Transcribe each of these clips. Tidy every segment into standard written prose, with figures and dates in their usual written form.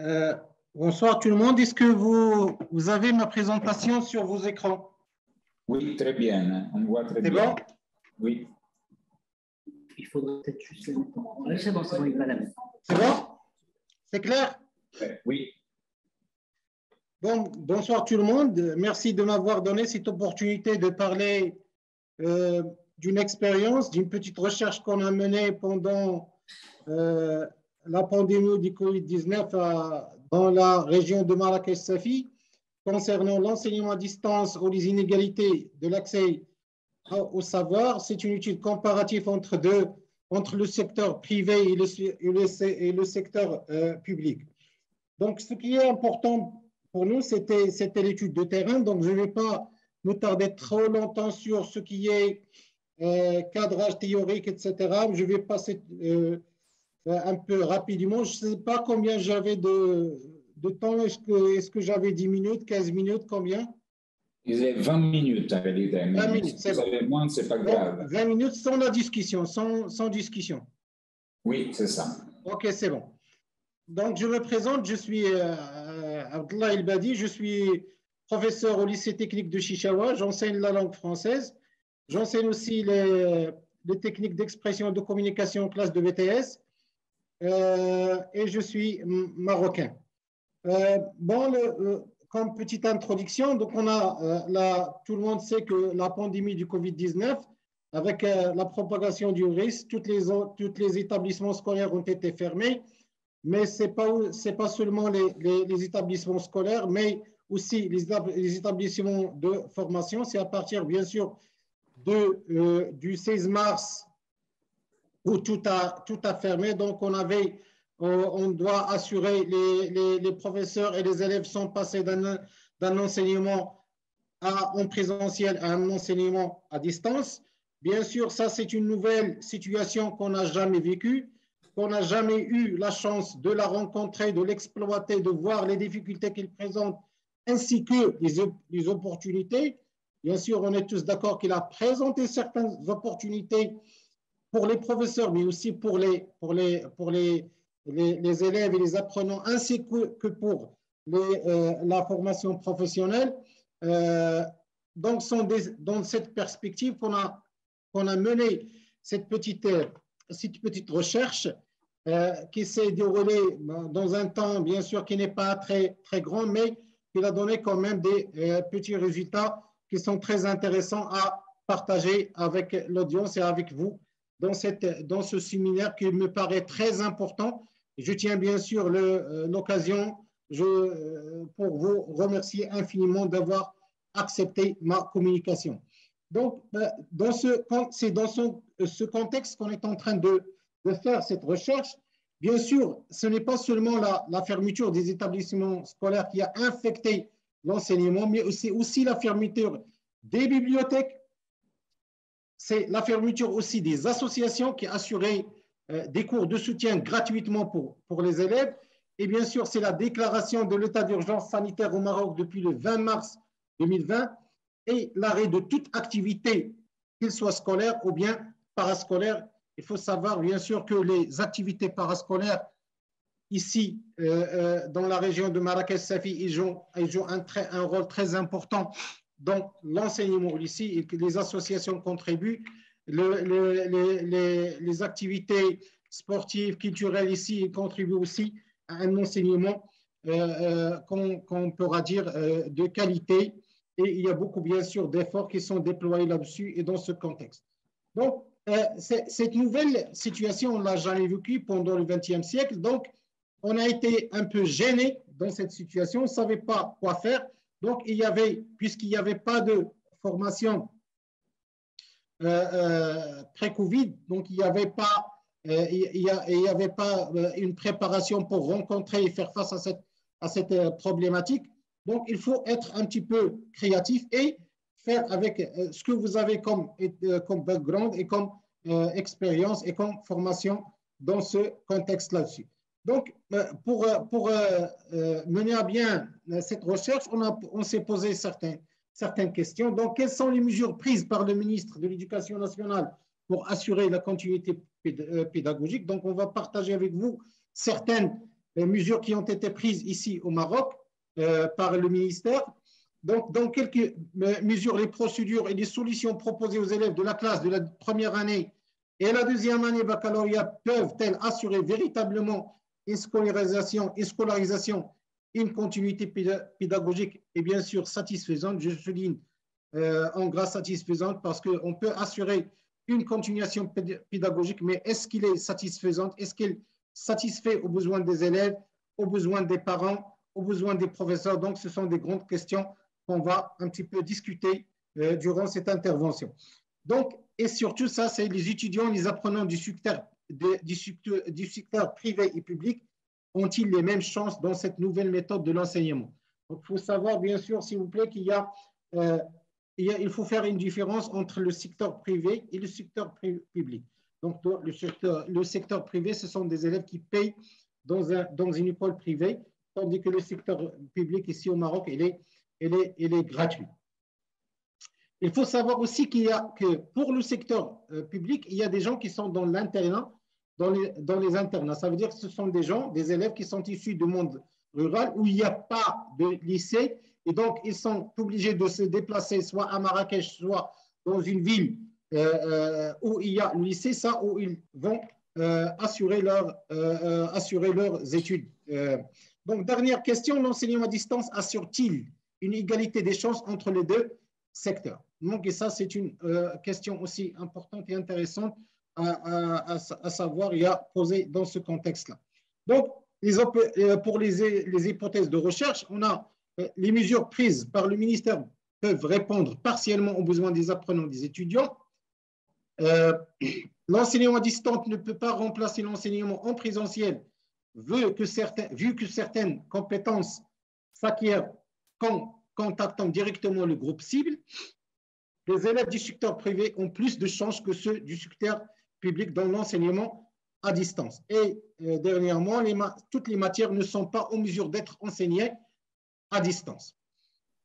Euh, Bonsoir tout le monde. Est-ce que vous avez ma présentation sur vos écrans? Oui, très bien. On voit très C'est bien. bon? Oui. Il faudrait peut-être juste la mettre en... Oui, c'est bon, il va la mettre. C'est bon? C'est clair? Oui. Bon, bonsoir tout le monde. Merci de m'avoir donné cette opportunité de parler d'une expérience, d'une petite recherche qu'on a menée pendant la pandémie du Covid-19 dans la région de Marrakech-Safi concernant l'enseignement à distance ou les inégalités de l'accès au savoir. C'est une étude comparative entre le secteur privé et le secteur public. Donc, ce qui est important pour nous, c'était l'étude de terrain. Donc, je ne vais pas me tarder trop longtemps sur ce qui est cadrage théorique, etc. Je vais passer un peu rapidement. Je ne sais pas combien j'avais de temps. Est-ce que j'avais 10 minutes, 15 minutes, combien? Il y a 20 minutes en réalité. 20 minutes, si vous avez moins, ce n'est pas grave. 20 minutes sans la discussion, sans discussion. Oui, c'est ça. OK, c'est bon. Donc, je me présente, je suis Abdallah El-Badi, je suis professeur au lycée technique de Chichawa, j'enseigne la langue française, j'enseigne aussi les techniques d'expression et de communication en classe de BTS et je suis marocain. Comme petite introduction, donc on a tout le monde sait que la pandémie du Covid-19, avec la propagation du virus, tous les établissements scolaires ont été fermés. Mais ce n'est pas seulement les établissements scolaires, mais aussi les établissements de formation. C'est à partir, bien sûr, du 16 mars où tout a fermé. Donc, on doit assurer les professeurs et les élèves sont passés d'un enseignement en présentiel à un enseignement à distance. Bien sûr, ça, c'est une nouvelle situation qu'on n'a jamais vécue, qu'on n'a jamais eu la chance de la rencontrer, de l'exploiter, de voir les difficultés qu'il présente, ainsi que les opportunités. Bien sûr, on est tous d'accord qu'il a présenté certaines opportunités pour les professeurs, mais aussi pour les élèves et les apprenants, ainsi que pour la formation professionnelle. Donc, dans cette perspective qu'on a mené cette petite recherche qui s'est déroulée dans un temps, bien sûr, qui n'est pas très, très grand, mais qui a donné quand même des petits résultats qui sont très intéressants à partager avec l'audience et avec vous dans ce séminaire qui me paraît très important. Je tiens bien sûr l'occasion pour vous remercier infiniment d'avoir accepté ma communication. Donc, c'est dans ce contexte qu'on est en train de faire cette recherche. Bien sûr, ce n'est pas seulement la fermeture des établissements scolaires qui a infecté l'enseignement, mais c'est aussi la fermeture des bibliothèques, c'est la fermeture aussi des associations qui assuraient des cours de soutien gratuitement pour les élèves. Et bien sûr, c'est la déclaration de l'état d'urgence sanitaire au Maroc depuis le 20 mars 2020 et l'arrêt de toute activité, qu'il soit scolaire ou bien parascolaire. Il faut savoir, bien sûr, que les activités parascolaires ici, dans la région de Marrakech-Safi, ils jouent un rôle très important dans l'enseignement au lycée et que les associations contribuent. Les activités sportives, culturelles ici contribuent aussi à un enseignement qu'on pourra dire de qualité. Et il y a beaucoup, bien sûr, d'efforts qui sont déployés là-dessus et dans ce contexte. Donc, cette nouvelle situation, on ne l'a jamais vécue pendant le XXe siècle. Donc, on a été un peu gêné dans cette situation. On ne savait pas quoi faire. Donc, puisqu'il n'y avait pas de formation pré-Covid, donc il n'y avait pas, une préparation pour rencontrer et faire face à cette problématique. Donc, il faut être un petit peu créatif et faire avec ce que vous avez comme background et comme expérience et comme formation dans ce contexte là-dessus. Donc, pour mener à bien cette recherche, on s'est posé certaines questions. Donc, quelles sont les mesures prises par le ministre de l'Éducation nationale pour assurer la continuité pédagogique? Donc, on va partager avec vous certaines les mesures qui ont été prises ici au Maroc par le ministère. Donc, dans quelques mesures, les procédures et les solutions proposées aux élèves de la classe de la première année et la deuxième année baccalauréat peuvent-elles assurer véritablement une scolarisation, une continuité pédagogique et bien sûr satisfaisante? Je souligne en grâce satisfaisante parce qu'on peut assurer une continuation pédagogique, mais est-ce qu'il est satisfaisante? Est-ce qu'il satisfait aux besoins des élèves, aux besoins des parents, aux besoins des professeurs? Donc, ce sont des grandes questions qu'on va un petit peu discuter durant cette intervention. Donc, et surtout, ça, c'est les étudiants, les apprenants du secteur privé et public ont-ils les mêmes chances dans cette nouvelle méthode de l'enseignement? Donc, il faut savoir, bien sûr, s'il vous plaît, il faut faire une différence entre le secteur privé et le secteur public. Donc, le secteur privé, ce sont des élèves qui payent dans une école privée, tandis que le secteur public, ici au Maroc, il est gratuit. Il faut savoir aussi que pour le secteur public, il y a des gens qui sont dans l'internat, dans les internats. Ça veut dire que ce sont des élèves qui sont issus du monde rural où il n'y a pas de lycée et donc ils sont obligés de se déplacer soit à Marrakech, soit dans une ville où il y a le lycée, ça où ils vont assurer leurs études. Donc, dernière question, l'enseignement à distance assure-t-il une égalité des chances entre les deux secteurs? Donc, et ça, c'est une question aussi importante et intéressante à savoir et à poser dans ce contexte-là. Donc, pour les hypothèses de recherche, on a les mesures prises par le ministère peuvent répondre partiellement aux besoins des apprenants, des étudiants. L'enseignement à distance ne peut pas remplacer l'enseignement en présentiel, vu que certaines compétences s'acquièrent qu'en contactant directement le groupe cible. Les élèves du secteur privé ont plus de chances que ceux du secteur public dans l'enseignement à distance. Et dernièrement, toutes les matières ne sont pas en mesure d'être enseignées à distance.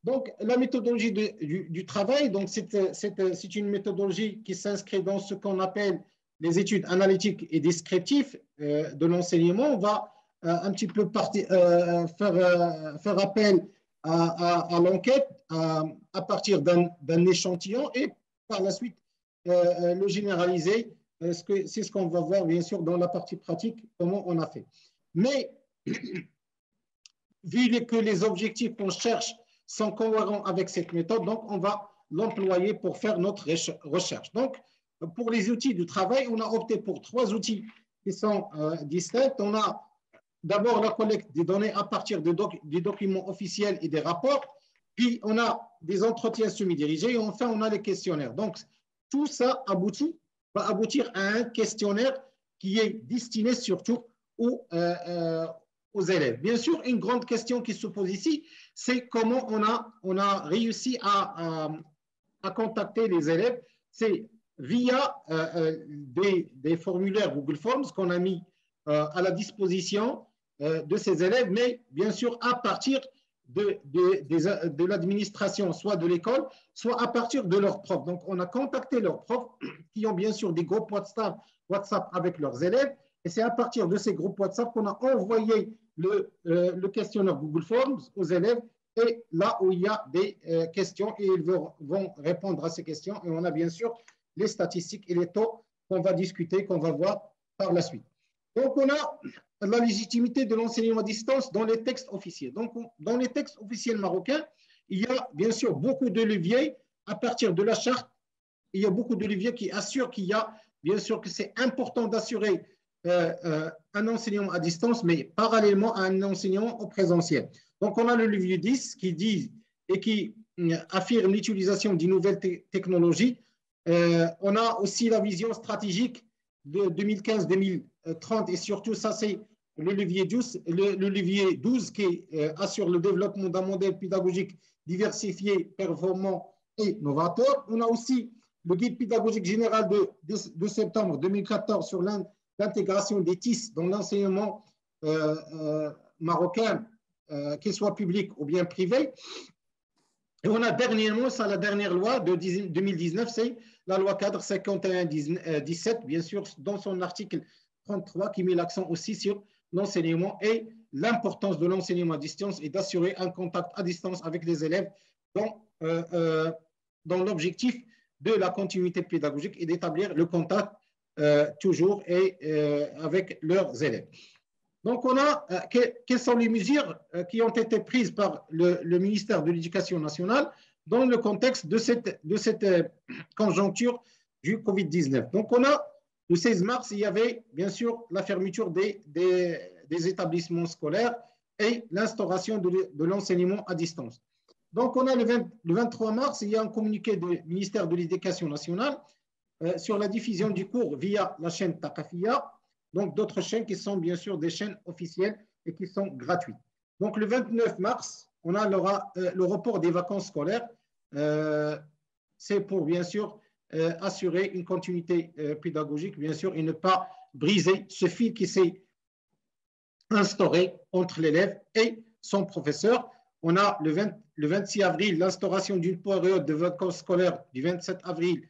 Donc, la méthodologie du travail, donc c'est une méthodologie qui s'inscrit dans ce qu'on appelle les études analytiques et descriptives de l'enseignement. On va un petit peu faire appel à l'enquête à partir d'un échantillon et par la suite le généraliser. C'est ce qu'on va voir bien sûr dans la partie pratique, comment on a fait. Mais vu que les objectifs qu'on cherche sont cohérents avec cette méthode, donc on va l'employer pour faire notre recherche. Donc, pour les outils de travail, on a opté pour 3 outils qui sont distincts. On a d'abord la collecte des données à partir des documents officiels et des rapports, puis on a des entretiens semi-dirigés et enfin on a les questionnaires. Donc, tout ça va aboutir à un questionnaire qui est destiné surtout aux élèves. Bien sûr, une grande question qui se pose ici, c'est comment on a réussi à contacter les élèves. C'est via des formulaires Google Forms qu'on a mis à la disposition de ces élèves, mais bien sûr à partir de l'administration, soit de l'école, soit à partir de leurs profs. Donc, on a contacté leurs profs qui ont bien sûr des groupes WhatsApp avec leurs élèves, et c'est à partir de ces groupes WhatsApp qu'on a envoyé le questionnaire Google Forms aux élèves, et là où il y a des questions, et ils vont répondre à ces questions, et on a bien sûr les statistiques et les taux qu'on va discuter, qu'on va voir par la suite. Donc, on a la légitimité de l'enseignement à distance dans les textes officiels. Donc, dans les textes officiels marocains, il y a bien sûr beaucoup de leviers à partir de la charte. Il y a beaucoup de leviers qui assurent qu'il y a, bien sûr, que c'est important d'assurer un enseignement à distance, mais parallèlement à un enseignement au présentiel. Donc, on a le levier 10 qui dit et qui affirme l'utilisation des nouvelles technologies. On a aussi la vision stratégique de 2015-2030 et surtout, ça, c'est le levier 12 qui assure le développement d'un modèle pédagogique diversifié, performant et novateur. On a aussi le guide pédagogique général de septembre 2014 sur l'intégration des TIS dans l'enseignement marocain, qu'il soit public ou bien privé. Et on a dernièrement, ça, la dernière loi de 2019, c'est la loi cadre 51-17, bien sûr, dans son article 33, qui met l'accent aussi sur l'enseignement et l'importance de l'enseignement à distance et d'assurer un contact à distance avec les élèves dans l'objectif de la continuité pédagogique et d'établir le contact toujours avec leurs élèves. Donc, quelles sont les mesures qui ont été prises par le ministère de l'Éducation nationale dans le contexte de cette conjoncture du Covid-19. Donc, le 16 mars, il y avait bien sûr la fermeture des établissements scolaires et l'instauration de l'enseignement à distance. Donc, le 23 mars, il y a un communiqué du ministère de l'Éducation nationale sur la diffusion du cours via la chaîne Thaqafia, donc d'autres chaînes qui sont bien sûr des chaînes officielles et qui sont gratuites. Donc, le 29 mars, on a le report des vacances scolaires. C'est pour bien sûr assurer une continuité pédagogique, bien sûr, et ne pas briser ce fil qui s'est instauré entre l'élève et son professeur. On a le 26 avril l'instauration d'une période de vacances scolaires du 27 avril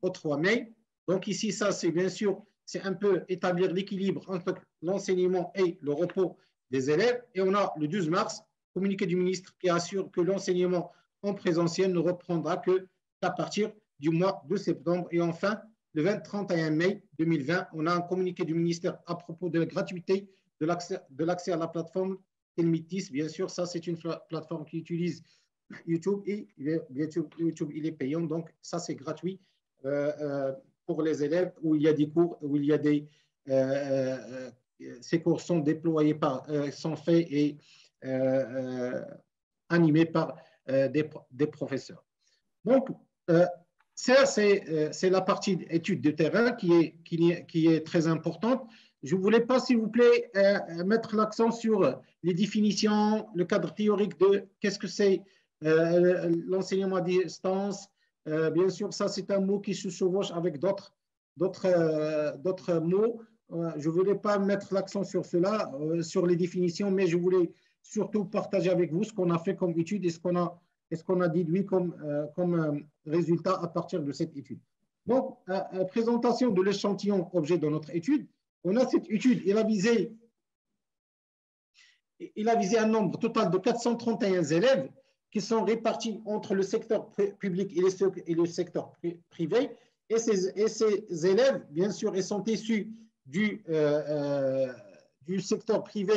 au 3 mai. Donc ici, ça, c'est bien sûr, c'est un peu établir l'équilibre entre l'enseignement et le repos des élèves. Et on a le 12 mars, communiqué du ministre qui assure que l'enseignement en présentiel ne reprendra qu'à partir du mois de septembre. Et enfin, le 31 mai 2020, on a un communiqué du ministère à propos de la gratuité de l'accès à la plateforme Telmitis. Bien sûr, ça, c'est une plateforme qui utilise YouTube et YouTube, il est payant. Donc, ça, c'est gratuit pour les élèves où il y a des cours, où il y a ces cours sont déployés sont faits et animés par des professeurs. Donc, ça, c'est la partie étude de terrain qui est très importante. Je ne voulais pas, s'il vous plaît, mettre l'accent sur les définitions, le cadre théorique de qu'est-ce que c'est l'enseignement à distance. Bien sûr, ça, c'est un mot qui se chevauche avec d'autres mots. Je ne voulais pas mettre l'accent sur cela, sur les définitions, mais je voulais surtout partager avec vous ce qu'on a fait comme étude et ce qu'on a déduit comme résultat à partir de cette étude. Donc, présentation de l'échantillon objet de notre étude. On a cette étude, il a visé un nombre total de 431 élèves qui sont répartis entre le secteur public et le secteur privé. Et ces élèves, bien sûr, ils sont issus du secteur privé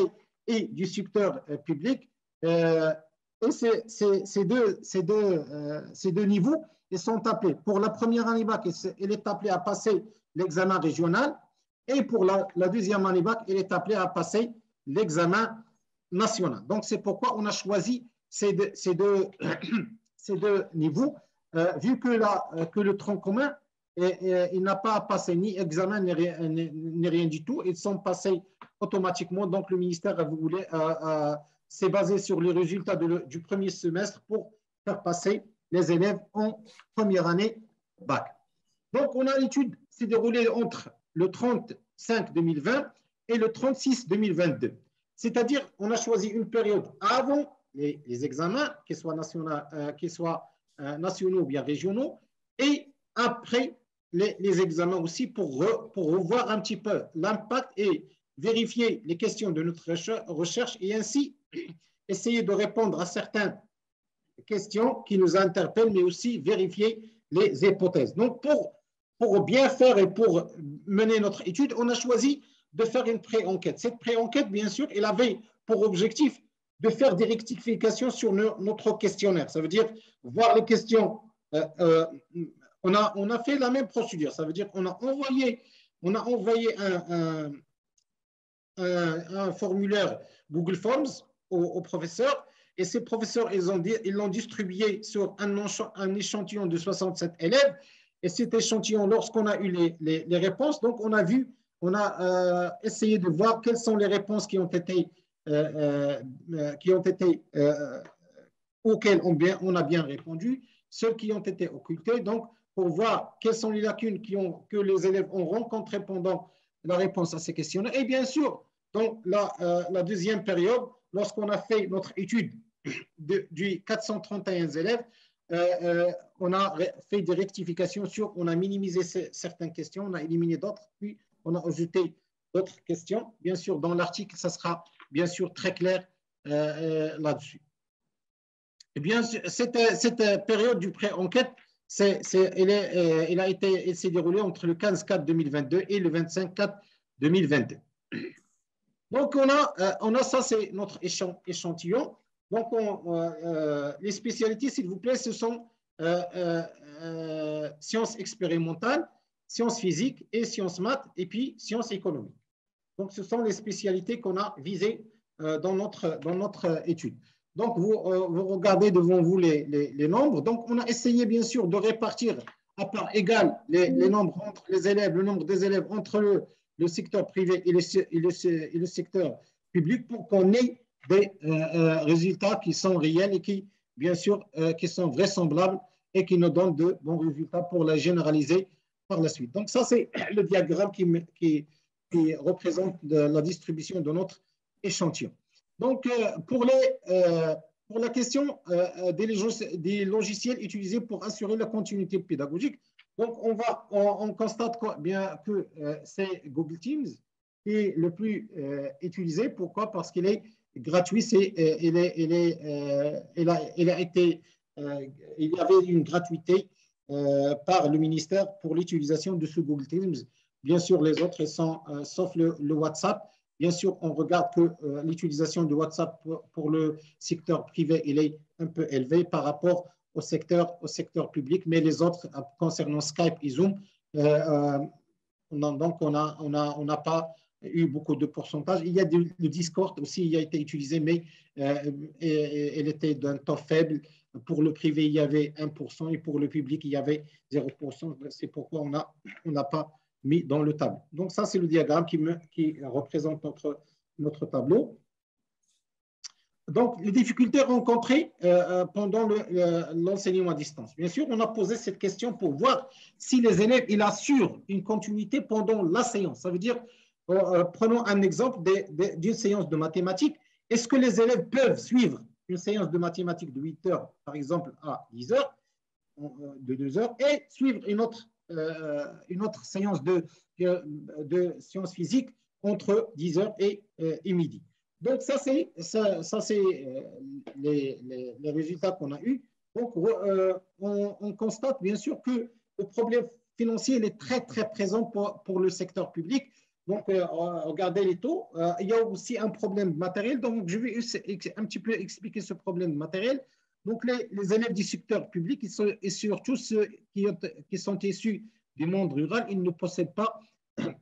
et du secteur public. Et ces deux niveaux, ils sont appelés, pour la première année bac, il est appelé à passer l'examen régional, et pour la deuxième année bac, il est appelé à passer l'examen national. Donc, c'est pourquoi on a choisi ces deux niveaux, vu que le tronc commun, il n'a pas passé ni examen ni rien du tout, ils sont passés automatiquement. Donc, le ministère s'est basé sur les résultats du premier semestre pour faire passer les élèves en première année bac. Donc, l'étude s'est déroulée entre le 30/5/2020 et le 30/6/2022. C'est-à-dire, on a choisi une période avant les examens, qu'ils soient nationaux ou bien régionaux, et après les examens aussi pour revoir un petit peu l'impact et vérifier les questions de notre recherche et ainsi essayer de répondre à certaines questions qui nous interpellent, mais aussi vérifier les hypothèses. Donc, pour bien faire et pour mener notre étude, on a choisi de faire une pré-enquête. Cette pré-enquête, bien sûr, elle avait pour objectif de faire des rectifications sur notre questionnaire. Ça veut dire voir les questions. On a fait la même procédure. Ça veut dire qu'on a envoyé un formulaire Google Forms aux professeurs, et ces professeurs, ils l'ont distribué sur un échantillon de 67 élèves. Et cet échantillon, lorsqu'on a eu les réponses, donc on a essayé de voir quelles sont les réponses auxquelles on a bien répondu, celles qui ont été occultées, donc pour voir quelles sont les lacunes que les élèves ont rencontrées pendant la réponse à ces questions. Et bien sûr, dans la deuxième période, lorsqu'on a fait notre étude du 431 élèves, on a fait des rectifications on a minimisé certaines questions, on a éliminé d'autres, puis on a ajouté d'autres questions. Bien sûr, dans l'article, ça sera bien sûr, très clair là-dessus. Eh bien, cette période du pré-enquête, elle s'est déroulée entre le 15/4/2022 et le 25/4/2022. Donc, on a ça, c'est notre échantillon. Donc, les spécialités, s'il vous plaît, ce sont sciences expérimentales, sciences physiques et sciences maths, et puis sciences économiques. Donc, ce sont les spécialités qu'on a visées dans notre étude. Donc, vous regardez devant vous les nombres. Donc, on a essayé, bien sûr, de répartir à part égale les nombres entre les élèves, le nombre des élèves entre le secteur privé et le secteur public pour qu'on ait des résultats qui sont réels et qui, bien sûr, qui sont vraisemblables et qui nous donnent de bons résultats pour les généraliser par la suite. Donc, ça, c'est le diagramme qui représente la distribution de notre échantillon. Donc, pour la question des logiciels utilisés pour assurer la continuité pédagogique, donc on constate bien que c'est Google Teams qui est le plus utilisé. Pourquoi? Parce qu'il est gratuit. Il y avait une gratuité par le ministère pour l'utilisation de ce Google Teams. Bien sûr, les autres sont, sauf le WhatsApp. Bien sûr, on regarde que l'utilisation de WhatsApp pour le secteur privé, il est un peu élevé par rapport au secteur public, mais les autres, concernant Skype et Zoom, donc on n'a pas eu beaucoup de pourcentage. Il y a le Discord aussi, il a été utilisé, mais il était d'un taux faible. Pour le privé, il y avait 1% et pour le public, il y avait 0%. C'est pourquoi on n'a pas mis dans le tableau. Donc, ça, c'est le diagramme qui représente notre tableau. Donc, les difficultés rencontrées pendant l'enseignement à distance. Bien sûr, on a posé cette question pour voir si les élèves ils assurent une continuité pendant la séance. Ça veut dire, prenons un exemple d'une séance de mathématiques. Est-ce que les élèves peuvent suivre une séance de mathématiques de 8 heures, par exemple, à 10 heures, de 2 heures, et suivre une autre séance de sciences physiques entre 10 heures et midi. Donc, ça, c'est les résultats qu'on a eus. Donc, on constate bien sûr que le problème financier il est très, très présent pour le secteur public. Donc, regardez les taux. Il y a aussi un problème matériel. Donc, je vais un petit peu expliquer ce problème matériel. Donc, les élèves du secteur public, et surtout ceux qui sont issus du monde rural, ils ne possèdent pas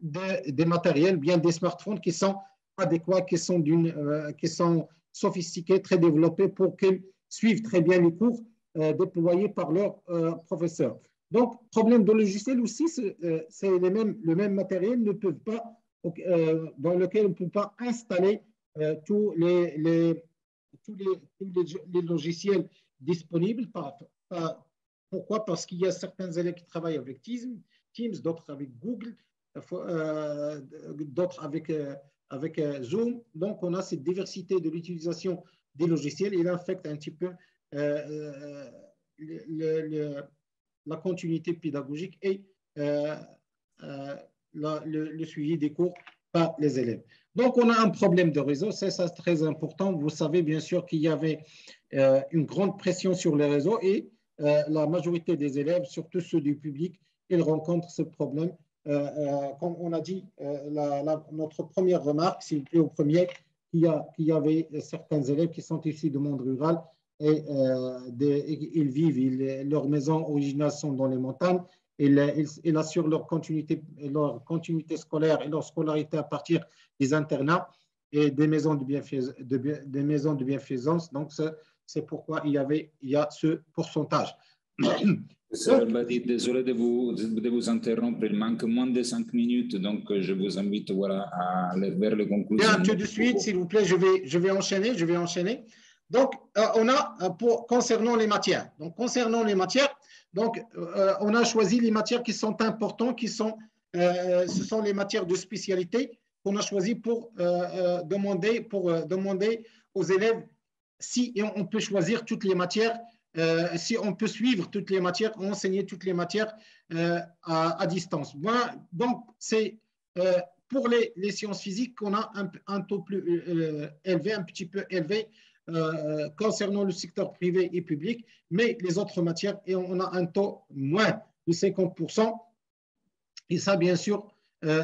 des matériels, bien des smartphones qui sont adéquats, qui sont sophistiqués, très développés pour qu'ils suivent très bien les cours déployés par leurs professeurs. Donc, problème de logiciel aussi, c'est le même matériel dans lequel on ne peut pas installer tous les logiciels disponibles. Pourquoi? Parce qu'il y a certains élèves qui travaillent avec Teams, d'autres avec Google, d'autres avec Zoom. Donc, on a cette diversité de l'utilisation des logiciels. Il affecte un petit peu la continuité pédagogique et le suivi des cours par les élèves. Donc, on a un problème de réseau, c'est ça très important. Vous savez bien sûr qu'il y avait une grande pression sur les réseaux et la majorité des élèves, surtout ceux du public, ils rencontrent ce problème. Comme on a dit, notre première remarque, c'était au premier, qu'il y avait certains élèves qui sont issus du monde rural et ils vivent, leurs maisons originales sont dans les montagnes. Ils assurent leur continuité scolaire et leur scolarité à partir des internats et des maisons de bienfaisance. Donc, c'est pourquoi il y a ce pourcentage. Désolé de vous interrompre, il manque moins de 5 minutes, donc je vous invite à aller vers les conclusions. Bien, tout de suite, s'il vous plaît, je vais enchaîner. Donc, concernant les matières. Donc, on a choisi les matières qui sont importantes, ce sont les matières de spécialité qu'on a choisi pour demander aux élèves si on peut choisir toutes les matières, si on peut suivre toutes les matières, enseigner toutes les matières à distance. Donc, c'est pour les sciences physiques, on a un taux plus élevé, un petit peu élevé concernant le secteur privé et public, mais les autres matières, et on a un taux moins de 50%. Et ça, bien sûr,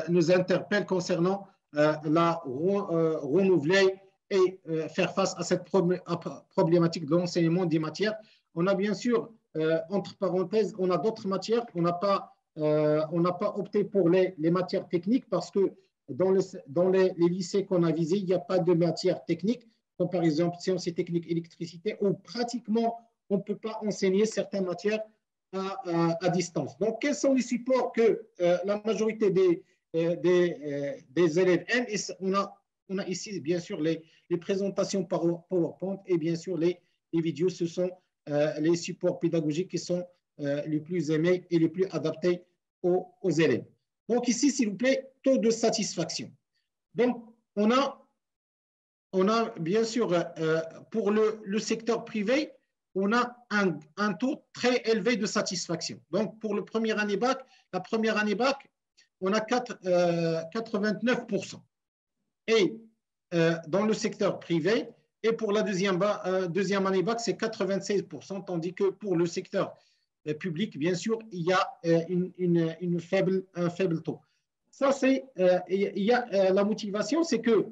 nous interpelle concernant la renouveler et faire face à cette problématique de l'enseignement des matières. On a bien sûr, entre parenthèses, on a d'autres matières. On n'a pas opté pour les matières techniques parce que dans les lycées qu'on a visés, il n'y a pas de matières techniques, comme par exemple sciences et techniques, électricité, où pratiquement on ne peut pas enseigner certaines matières à distance. Donc, quels sont les supports que la majorité des élèves aiment? On a ici, bien sûr, les présentations par PowerPoint et bien sûr les vidéos. Ce sont les supports pédagogiques qui sont les plus aimés et les plus adaptés aux élèves. Donc, ici, s'il vous plaît, taux de satisfaction. Donc, on a bien sûr, pour le secteur privé, on a un taux très élevé de satisfaction. Donc, pour la première année bac, on a 89%. Et dans le secteur privé, et pour la deuxième année bac, c'est 96%, tandis que pour le secteur public, bien sûr, il y a un faible taux. Ça, c'est, il y a la motivation, c'est que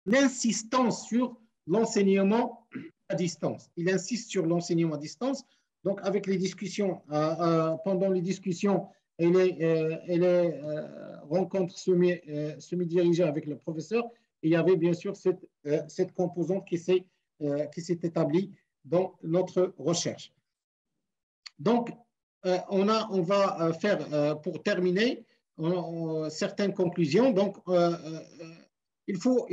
l'insistance sur l'enseignement à distance. Il insiste sur l'enseignement à distance. Donc, avec les discussions, pendant les discussions et les rencontres semi-dirigées avec le professeur, il y avait bien sûr cette composante qui s'est établie dans notre recherche. Donc, on va faire, pour terminer, certaines conclusions. Donc, il faut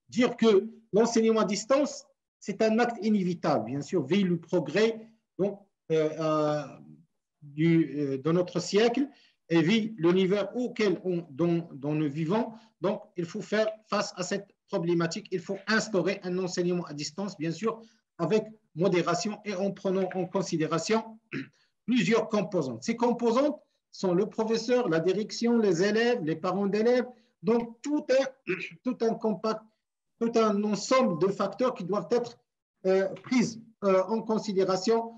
dire que l'enseignement à distance, c'est un acte inévitable, bien sûr, vu le progrès donc, de notre siècle et vu l'univers dont nous vivons. Donc, il faut faire face à cette problématique. Il faut instaurer un enseignement à distance, bien sûr, avec modération et en prenant en considération plusieurs composantes. Ces composantes sont le professeur, la direction, les élèves, les parents d'élèves. Donc, tout un ensemble de facteurs qui doivent être pris en considération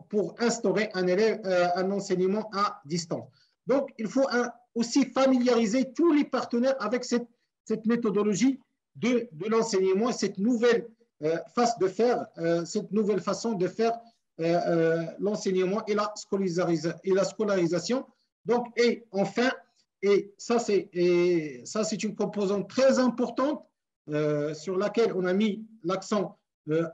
pour instaurer un enseignement à distance. Donc, il faut aussi familiariser tous les partenaires avec cette méthodologie de l'enseignement, cette nouvelle façon de faire l'enseignement et la scolarisation. Donc, et enfin, et ça, c'est une composante très importante sur laquelle on a mis l'accent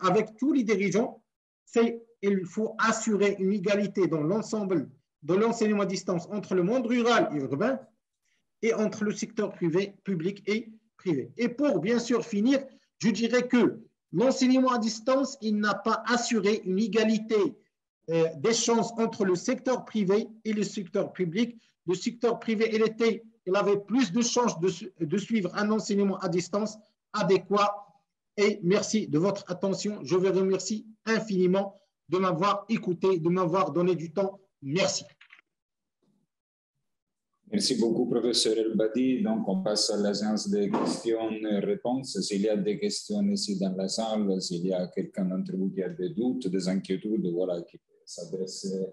avec tous les dirigeants, c'est qu'il faut assurer une égalité dans l'ensemble de l'enseignement à distance entre le monde rural et urbain et entre le secteur privé, public et privé. Et pour bien sûr finir, je dirais que l'enseignement à distance, il n'a pas assuré une égalité des chances entre le secteur privé et le secteur public. Le secteur privé, il avait plus de chances de suivre un enseignement à distance adéquat. Et merci de votre attention. Je vous remercie infiniment de m'avoir écouté, de m'avoir donné du temps. Merci. Merci beaucoup, professeur El-Badi. Donc, on passe à la séance de questions-réponses. S'il y a des questions ici dans la salle, s'il y a quelqu'un d'entre vous qui a des doutes, des inquiétudes, voilà, qui peut s'adresser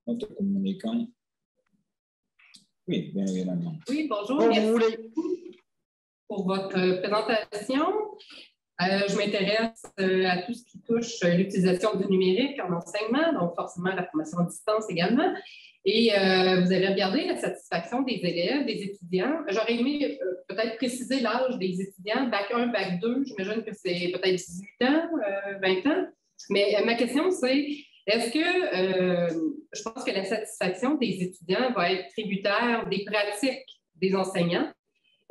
à notre communicant. Oui, bien évidemment. Oui, bonjour. Merci pour votre présentation. Je m'intéresse à tout ce qui touche l'utilisation du numérique en enseignement, donc forcément la formation à distance également. Et vous avez regardé la satisfaction des élèves, des étudiants. J'aurais aimé peut-être préciser l'âge des étudiants, bac 1, bac 2. J'imagine que c'est peut-être 18 ans, 20 ans. Mais ma question, c'est, est-ce que je pense que la satisfaction des étudiants va être tributaire des pratiques des enseignants?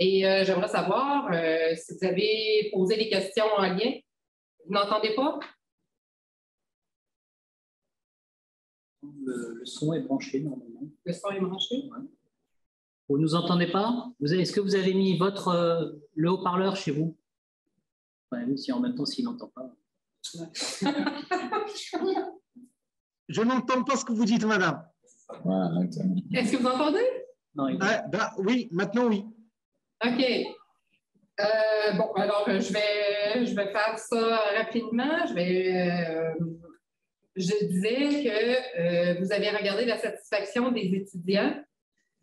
Et j'aimerais savoir si vous avez posé des questions en lien. Vous n'entendez pas? Le son est branché normalement. Le son est branché? Ouais. Vous ne nous entendez pas? Est-ce que vous avez mis le haut-parleur chez vous? Ouais, oui, si en même temps, s'il n'entend pas. Je n'entends pas ce que vous dites, madame. Voilà, maintenant. Est-ce que vous entendez? Non, Oui, maintenant oui. OK. Bon, alors je vais faire ça rapidement. Je disais que vous avez regardé la satisfaction des étudiants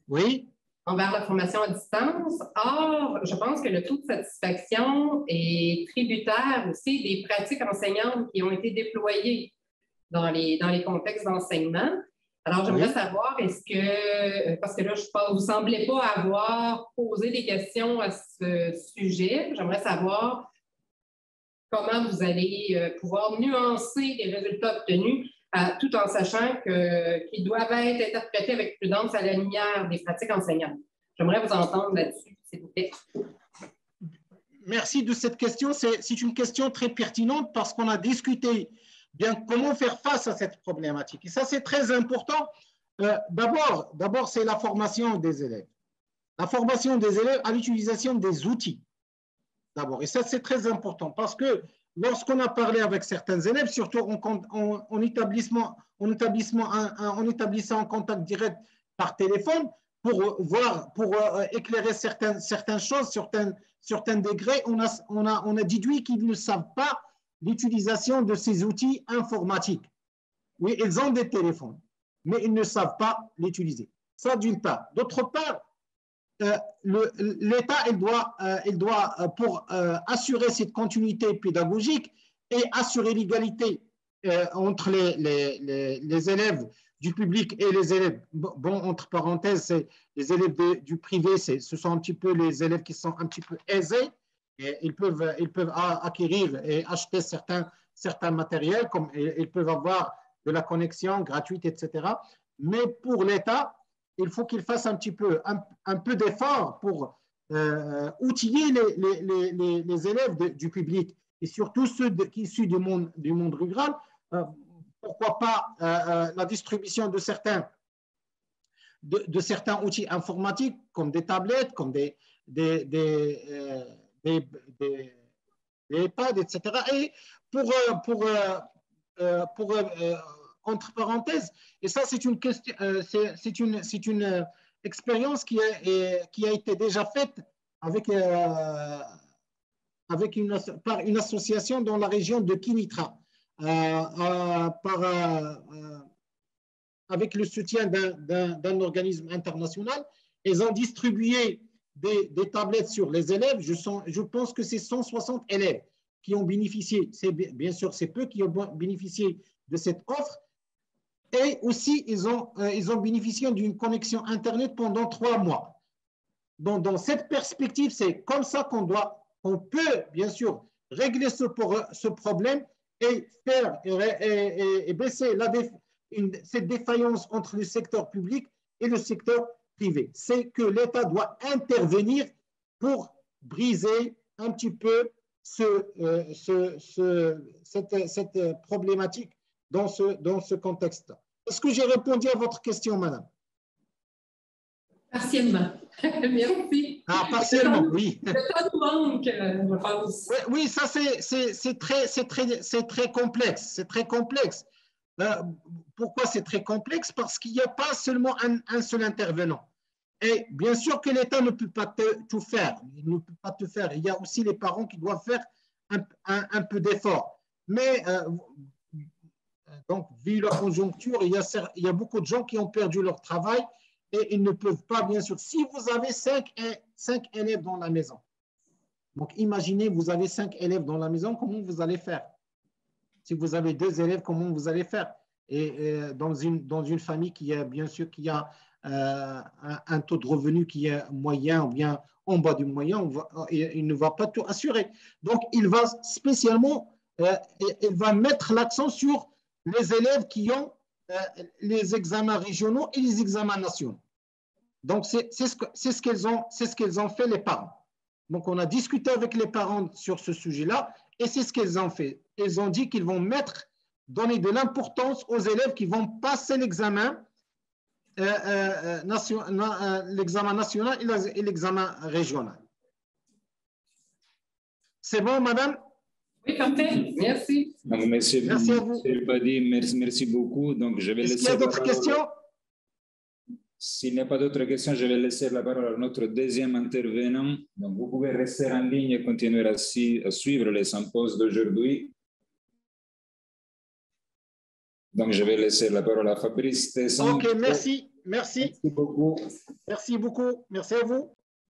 Oui. envers la formation à distance. Or, je pense que le taux de satisfaction est tributaire aussi des pratiques enseignantes qui ont été déployées dans les contextes d'enseignement. Alors, j'aimerais savoir, est-ce que, parce que là, vous ne semblez pas avoir posé des questions à ce sujet, j'aimerais savoir comment vous allez pouvoir nuancer les résultats obtenus tout en sachant qu'ils doivent être interprétés avec prudence à la lumière des pratiques enseignantes. J'aimerais vous entendre là-dessus, s'il vous plaît. Merci de cette question. C'est une question très pertinente parce qu'on a discuté bien comment faire face à cette problématique. Et ça, c'est très important. D'abord, c'est la formation des élèves. La formation des élèves à l'utilisation des outils. D'abord, et ça, c'est très important parce que lorsqu'on a parlé avec certains élèves, surtout en établissant un contact direct par téléphone, pour éclairer certaines choses, certains degrés, on a déduit qu'ils ne savent pas l'utilisation de ces outils informatiques. Oui, ils ont des téléphones, mais ils ne savent pas l'utiliser. Ça, d'une part. D'autre part, l'État, il doit pour assurer cette continuité pédagogique et assurer l'égalité entre les élèves du public et les élèves, bon, entre parenthèses, les élèves du privé, ce sont un petit peu les élèves qui sont un petit peu aisés, et ils peuvent acquérir et acheter certains matériels, comme ils peuvent avoir de la connexion gratuite, etc. Mais pour l'État, il faut qu'il fasse un peu d'effort pour outiller les élèves du public, et surtout ceux qui sont issus du monde rural. Pourquoi pas la distribution de certains outils informatiques, comme des tablettes, comme des iPads, etc. Et entre parenthèses, et ça c'est une question, c'est une expérience qui a été déjà faite par une association dans la région de Kinitra, avec le soutien d'un organisme international. Ils ont distribué des tablettes sur les élèves. Je pense que c'est 160 élèves qui ont bénéficié. Bien sûr, c'est peu qui ont bénéficié de cette offre. Et aussi, ils ont bénéficié d'une connexion Internet pendant 3 mois. Donc, dans cette perspective, c'est comme ça qu'on peut, bien sûr, régler ce problème et baisser cette défaillance entre le secteur public et le secteur privé. C'est que l'État doit intervenir pour briser un petit peu cette problématique dans ce contexte. Est-ce que j'ai répondu à votre question, madame? Partiellement. Merci. Ah, partiellement, oui. Le temps nous manque, je pense. Oui, ça, c'est très complexe. C'est très complexe. Pourquoi c'est très complexe? Parce qu'il n'y a pas seulement un seul intervenant. Et bien sûr que l'État ne peut pas tout faire. Il ne peut pas tout faire. Il y a aussi les parents qui doivent faire un peu d'effort. Mais donc, vu la conjoncture, il y a beaucoup de gens qui ont perdu leur travail et ils ne peuvent pas, bien sûr. Si vous avez 5 élèves dans la maison, donc imaginez, vous avez 5 élèves dans la maison, comment vous allez faire? Si vous avez 2 élèves, comment vous allez faire? Et dans une famille qui a, bien sûr, qui a un taux de revenu qui est moyen ou bien en bas du moyen, il ne va pas tout assurer. Donc, il va spécialement, il va mettre l'accent sur les élèves qui ont les examens régionaux et les examens nationaux. Donc, c'est ce qu'ils ont fait, les parents. Donc, on a discuté avec les parents sur ce sujet-là et c'est ce qu'ils ont fait. Ils ont dit qu'ils vont donner de l'importance aux élèves qui vont passer l'examen national et l'examen régional. C'est bon, madame? Oui, parfait. Merci. Donc, monsieur, Merci à vous. monsieur Badi, merci beaucoup. Donc, je vais Est-ce laisser qu'il y a d'autres la parole. questions? S'il n'y a pas d'autres questions, je vais laisser la parole à notre deuxième intervenant. Donc, vous pouvez rester en ligne et continuer à suivre les symposiums d'aujourd'hui. Donc, je vais laisser la parole à Fabrice Tesson. Ok, merci. Merci. Merci beaucoup. Merci beaucoup. Merci à vous.